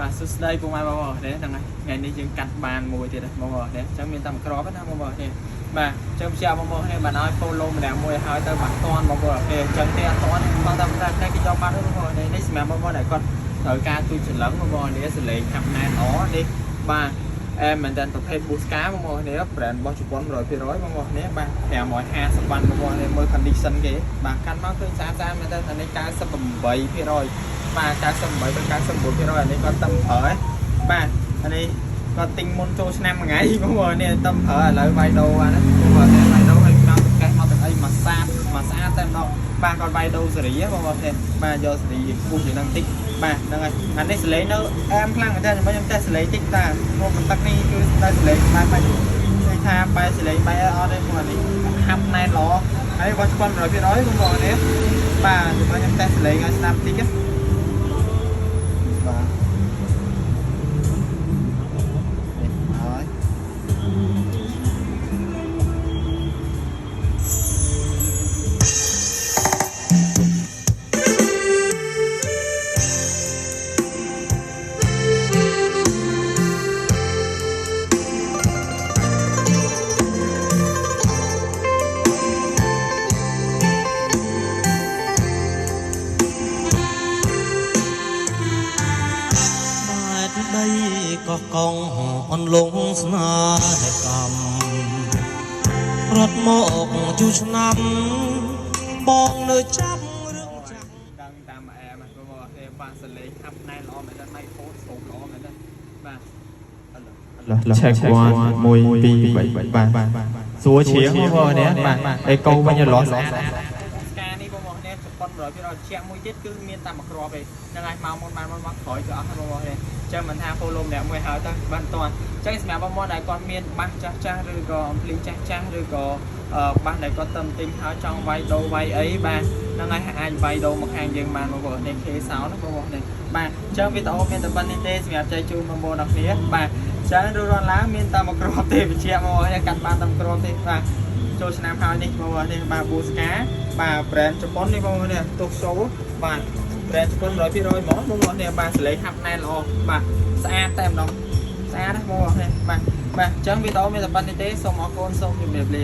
បាទសួស្តីពុកម៉ែបងប្អូននេះហ្នឹងហើយថ្ងៃនេះយើងកាត់បានមួយទៀតបងប្អូននេះអញ្ចឹងមានតែក្របណាបងប្អូននេះបាទអញ្ចឹងព្យាបងប្អូននេះបានឲ្យ follow ម្នាក់មួយហើយទៅបាត់តន់បងប្អូនអញ្ចឹងទេអត់តន់បងតាមតែគេយកបាត់បងប្អូននេះសម្រាប់បងប្អូនដែលគាត់ត្រូវការទូចច្រឡឹងបងប្អូននេះសលេងហាប់ណែនអនេះបាទមែនតើប្រភេទ Booska បងប្អូននេះ brand របស់ជប៉ុន 100% បងប្អូននេះបាទ550វ៉ាន់បងប្អូននេះមើល condition គេបាទកាន់មកឃើញស្អាតមែនតើអានេះ98%បាទ98ទៅ99%អានេះគាត់តឹមប្រើបាទអានេះគាត់ទិញមុនចូលឆ្នាំមួយថ្ងៃបងប្អូននេះតឹមប្រើឥឡូវវាយដូរអាហ្នឹងបងប្អូននេះវាយដូរឲ្យក្នុងកេះមកទឹកអីមកស្អាតតែម្ដងបាទគាត់វាយដូរសេរីបងប្អូននេះបាទយកសេរីគូសជាងនឹងតិចបាទហ្នឹងហើយអានេះសលេងនៅអែមខ្លាំងមែនតើខ្ញុំតេស្តសលេងតិចតាក្នុងទឹកនេះគឺតែសលេងបែបមិនគេថាបែបសលេងបែបអត់ទេបងប្អូននេះហាប់ណែនល្អហើយរបស់ស្ពន 100% បងប្អូននេះបាទខ្ញុំតេស្តសលេងឲ្យស្ដាប់តិចបាទក៏កងអនលងស្នេហ៍កម្មរត់មកជូឆ្នាំបងនៅចាប់រឿងចាស់ដឹងតាមអែមបងប្អូនទេបាទសលេងហាប់ណែនល្អមែនតើម៉ៃខូតស្រូបល្អមែនតើបាទឆែកគាត់1 2 3បាទសួរជ្រៀងបងប្អូននេះបាទឯកោវិញលោះស្អាតការនេះបងប្អូននេះជប៉ុន 100% ជាក់មួយទៀតគឺមានតែមួយគ្រាប់ឯងហ្នឹងហើយមកមុនបានមកក្រោយក៏អត់បងប្អូនទេអញ្ចឹងមិនថា follow ម្នាក់មួយហើយទៅបានតន់អញ្ចឹងសម្រាប់បងប្អូនដែលគាត់មានបាសចាស់ឬក៏អំភ្លីចាស់ឬក៏បាសដែលគាត់ទៅទិញហើយចង់វាយដូរវាយអីបាទហ្នឹងហើយអាចវាយដូរមកខាងយើងបានបងប្អូននេះ K Sound ណាបងប្អូននេះបាទអញ្ចឹងវីដេអូមានតែប៉ុណ្្នេះទេសម្រាប់ចែកជូនបងប្អូនអរគ្នាបាទចឹងរួចរាល់ឡើងមានតែមួយគ្រាប់ទេវិជ្ជាបងប្អូនកាត់បានតែមួយគ្រាប់ទេបាទចូលឆ្នាំហើយនេះបងប្អូននេះបាទ Booska បាទ brand ជប៉ុននេះបងប្អូននេះទុកសូបាទ brand ជប៉ុន 100% ហ្មងបងប្អូននេះបាទសលេងហាប់ណែនល្អបាទស្អាតតែម្ដងស្អាតណាស់បងប្អូននេះបាទអញ្ចឹងវីដេអូមានតែប៉ុណ្្នេះទេសូមអរគុណសូមជម្រាបលា